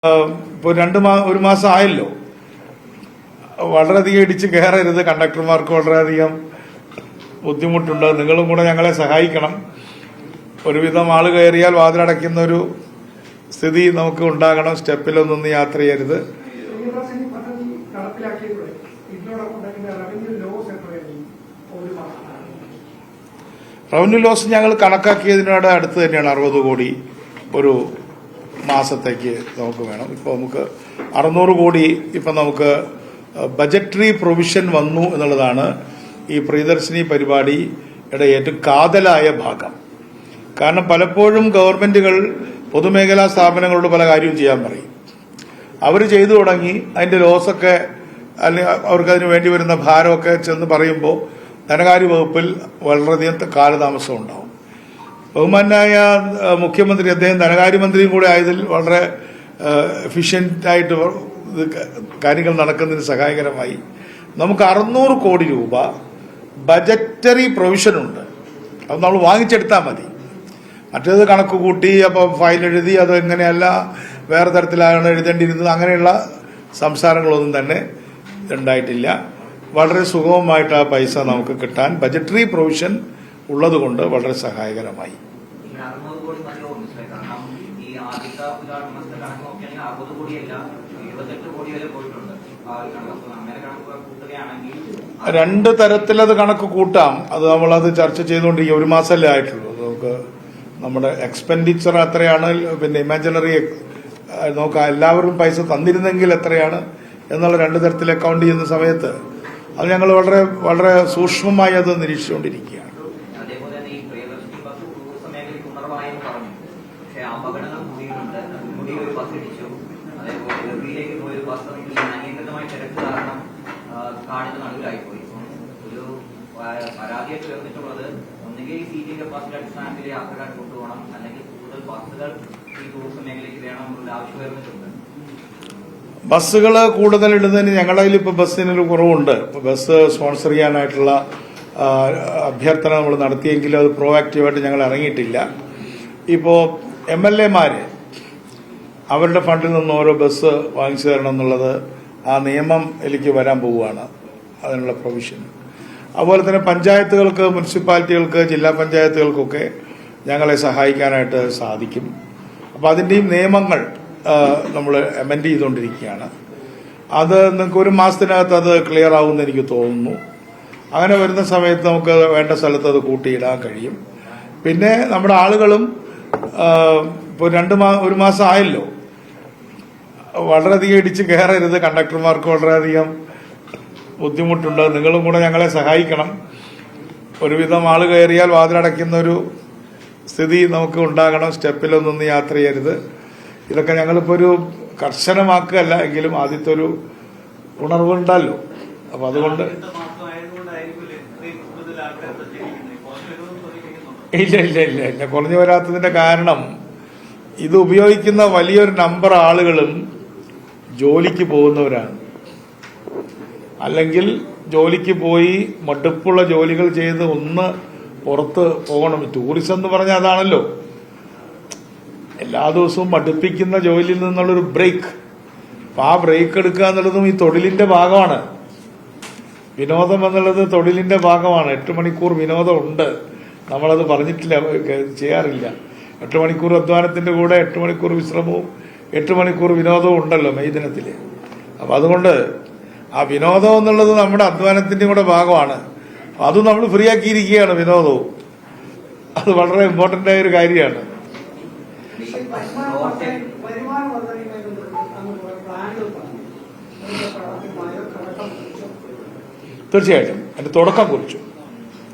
ഇപ്പോൾ ഒരു മാസം ആയല്ലോ. വളരെയധികം ഇടിച്ച് കയറരുത്. കണ്ടക്ടർമാർക്ക് വളരെയധികം ബുദ്ധിമുട്ടുണ്ട്. നിങ്ങളും കൂടെ ഞങ്ങളെ സഹായിക്കണം. ഒരുവിധം ആള് കയറിയാൽ വാതിലടയ്ക്കുന്ന ഒരു സ്ഥിതി നമുക്ക് ഉണ്ടാകണം. സ്റ്റെപ്പിലൊന്നും യാത്ര ചെയ്യരുത്. റവന്യൂ ലോസ് ഞങ്ങൾ കണക്കാക്കിയതിനോട് അടുത്ത് തന്നെയാണ്. 60 കോടി ഒരു മാസത്തേക്ക് നമുക്ക് വേണം. ഇപ്പോൾ നമുക്ക് 600 കോടി ഇപ്പം നമുക്ക് ബജറ്ററി പ്രൊവിഷൻ വന്നു എന്നുള്ളതാണ് ഈ പ്രിയദർശിനി പരിപാടിയുടെ ഏറ്റവും കാതലായ ഭാഗം. കാരണം പലപ്പോഴും ഗവൺമെന്റുകൾ പൊതുമേഖലാ സ്ഥാപനങ്ങളോട് പല കാര്യവും ചെയ്യാൻ പറയും. അവർ ചെയ്തു തുടങ്ങി അതിന്റെ ലോസൊക്കെ അല്ലെങ്കിൽ അവർക്കതിന് വേണ്ടി വരുന്ന ഭാരമൊക്കെ ചെന്ന് പറയുമ്പോൾ ധനകാര്യ വകുപ്പിൽ വളരെയധികം കാലതാമസം ഉണ്ടാവും. ബഹുമാനായ മുഖ്യമന്ത്രി, അദ്ദേഹം ധനകാര്യമന്ത്രിയും കൂടെ ആയതിൽ വളരെ എഫിഷ്യന്റായിട്ട് കാര്യങ്ങൾ നടക്കുന്നതിന് സഹായകരമായി. നമുക്ക് 600 കോടി രൂപ ബജറ്ററി പ്രൊവിഷനുണ്ട്. അത് നമ്മൾ വാങ്ങിച്ചെടുത്താൽ മതി. മറ്റേത് കണക്ക് കൂട്ടി അപ്പോൾ ഫയൽ എഴുതി അത് എങ്ങനെയല്ല വേറെ തരത്തിലാണ് എഴുതേണ്ടിയിരുന്നത്, അങ്ങനെയുള്ള സംസാരങ്ങളൊന്നും തന്നെ ഉണ്ടായിട്ടില്ല. വളരെ സുഗമമായിട്ട് ആ പൈസ നമുക്ക് കിട്ടാൻ ബജറ്ററി പ്രൊവിഷൻ ഉള്ളതുകൊണ്ട് വളരെ സഹായകരമായി. രണ്ട് തരത്തിലത് കണക്ക് കൂട്ടാം. അത് നമ്മളത് ചർച്ച ചെയ്തുകൊണ്ടിരിക്കുക. ഒരു മാസമല്ലേ ആയിട്ടുള്ളൂ. നമുക്ക് നമ്മുടെ എക്സ്പെൻഡിച്ചർ എത്രയാണ്, പിന്നെ ഇമാജിനറി നോക്കാം, എല്ലാവരും പൈസ തന്നിരുന്നെങ്കിൽ എത്രയാണ് എന്നുള്ള രണ്ട് തരത്തിൽ അക്കൗണ്ട് ചെയ്യുന്ന സമയത്ത് അത് ഞങ്ങൾ വളരെ വളരെ സൂക്ഷ്മമായി അത് നിരീക്ഷിച്ചുകൊണ്ടിരിക്കുകയാണ്. പരാതിയായിട്ട് ഉയർന്നിട്ടുള്ളത് ഒന്നുകിൽ സീറ്റിംഗ് കപ്പാസിറ്റി അടിസ്ഥാനത്തിൽ യാത്രക്കാർ കൊണ്ടുപോകണം, അല്ലെങ്കിൽ കൂടുതൽ ബസ്സുകൾ ഈ ടൂറിസം മേഖലയ്ക്ക് വേണം എന്നുള്ള ആവശ്യം ഉയർന്നിട്ടുണ്ട്. ബസ്സുകൾ കൂടുതൽ ഇടുന്നതിന് ഞങ്ങളുടെ കയ്യിൽ ഇപ്പോൾ ബസ്സിനൊരു കുറവുണ്ട്. ബസ് സ്പോൺസർ ചെയ്യാനായിട്ടുള്ള അഭ്യർത്ഥന നമ്മൾ നടത്തിയെങ്കിലും അത് പ്രോആക്റ്റീവായിട്ട് ഞങ്ങൾ ഇറങ്ങിയിട്ടില്ല. ഇപ്പോൾ MLA-മാര് അവരുടെ ഫണ്ടിൽ നിന്ന് ഓരോ ബസ് വാങ്ങിച്ചു തരണം എന്നുള്ളത് ആ നിയമം എനിക്ക് വരാൻ പോവുകയാണ്, അതിനുള്ള പ്രൊവിഷൻ. അതുപോലെ തന്നെ പഞ്ചായത്തുകൾക്ക്, മുനിസിപ്പാലിറ്റികൾക്ക്, ജില്ലാ പഞ്ചായത്തുകൾക്കൊക്കെ ഞങ്ങളെ സഹായിക്കാനായിട്ട് സാധിക്കും. അപ്പോൾ അതിൻ്റെയും നിയമങ്ങൾ നമ്മൾ അമെൻഡ് ചെയ്തുകൊണ്ടിരിക്കുകയാണ്. അത് നിങ്ങൾക്ക് ഒരു മാസത്തിനകത്ത് അത് ക്ലിയർ ആവുമെന്ന് എനിക്ക് തോന്നുന്നു. അങ്ങനെ വരുന്ന സമയത്ത് നമുക്ക് വേണ്ട സ്ഥലത്ത് അത് കൂട്ടിയിടാൻ കഴിയും. പിന്നെ നമ്മുടെ ആളുകളും ഇപ്പോൾ ഒരു മാസം ആയല്ലോ. വളരെയധികം ഇടിച്ച് കയറരുത്. കണ്ടക്ടർമാർക്ക് വളരെയധികം ബുദ്ധിമുട്ടുണ്ട്. നിങ്ങളും കൂടെ ഞങ്ങളെ സഹായിക്കണം. ഒരുവിധം ആള് കയറിയാൽ വാതിലടയ്ക്കുന്ന ഒരു സ്ഥിതി നമുക്ക് ഉണ്ടാകണം. സ്റ്റെപ്പിലൊന്നും യാത്ര ചെയ്യരുത്. ഇതൊക്കെ ഞങ്ങളിപ്പോൾ ഒരു കർശനമാക്കുകയല്ല, എങ്കിലും ആദ്യത്തെ ഒരു ഉണർവുണ്ടല്ലോ. അപ്പൊ അതുകൊണ്ട് ഇല്ല കുറഞ്ഞു വരാത്തതിന്റെ കാരണം ഇത് ഉപയോഗിക്കുന്ന വലിയൊരു നമ്പർ ആളുകളും ജോലിക്ക് പോകുന്നവരാണ്. അല്ലെങ്കിൽ ജോലിക്ക് പോയി മടുപ്പുള്ള ജോലികൾ ചെയ്ത് ഒന്ന് പുറത്ത് പോകണം. ടൂറിസം എന്ന് പറഞ്ഞാൽ അതാണല്ലോ, എല്ലാ ദിവസവും മടുപ്പിക്കുന്ന ജോലിയിൽ നിന്നുള്ളൊരു ബ്രേക്ക്. അപ്പൊ ആ ബ്രേക്ക് എടുക്കുക എന്നുള്ളതും ഈ തൊഴിലിന്റെ ഭാഗമാണ്. വിനോദം എന്നുള്ളത് തൊഴിലിന്റെ ഭാഗമാണ്. 8 മണിക്കൂർ വിനോദം ഉണ്ട്. നമ്മളത് പറഞ്ഞിട്ടില്ല, ചെയ്യാറില്ല. 8 മണിക്കൂർ അധ്വാനത്തിന്റെ കൂടെ 8 മണിക്കൂർ വിശ്രമവും 8 മണിക്കൂർ വിനോദവും ഉണ്ടല്ലോ മെയ് ദിനത്തില്. അപ്പൊ അതുകൊണ്ട് ആ വിനോദം എന്നുള്ളത് നമ്മുടെ അധ്വാനത്തിന്റെ കൂടെ ഭാഗമാണ്. അതും നമ്മൾ ഫ്രീ ആക്കിയിരിക്കുകയാണ് വിനോദവും. അത് വളരെ ഇമ്പോർട്ടന്റ് ആയ ഒരു കാര്യമാണ്. തീർച്ചയായിട്ടും അതിന്റെ തുടക്കം കുറിച്ചു.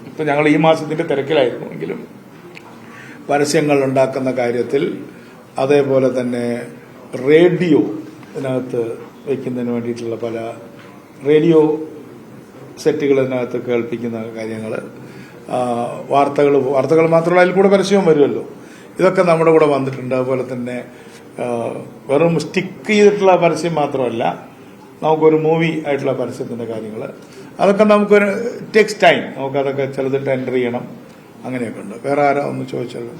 ഇപ്പൊ ഞങ്ങൾ ഈ മാസത്തിന്റെ തിരക്കിലായിരുന്നു എങ്കിലും പരസ്യങ്ങൾ ഉണ്ടാക്കുന്ന കാര്യത്തിൽ, അതേപോലെ തന്നെ റേഡിയോ ഇതിനകത്ത് വയ്ക്കുന്നതിന് വേണ്ടിയിട്ടുള്ള പല റേഡിയോ സെറ്റുകൾ ഇതിനകത്ത് കേൾപ്പിക്കുന്ന കാര്യങ്ങൾ, വാർത്തകൾ മാത്രമല്ല അതിൽ കൂടെ പരസ്യവും വരുമല്ലോ. ഇതൊക്കെ നമ്മുടെ കൂടെ വന്നിട്ടുണ്ട്. അതുപോലെ തന്നെ വെറും സ്റ്റിക്ക് ചെയ്തിട്ടുള്ള പരസ്യം മാത്രമല്ല, നമുക്കൊരു മൂവി ആയിട്ടുള്ള പരസ്യത്തിന്റെ കാര്യങ്ങൾ, അതൊക്കെ നമുക്കൊരു ടേക്സ് ടൈം. നമുക്കതൊക്കെ ചിലത് ടെൻഡർ ചെയ്യണം. അങ്ങനെയൊക്കെ ഉണ്ട്. വേറെ ആരാ ഒന്ന് ചോദിച്ചല്ലോ.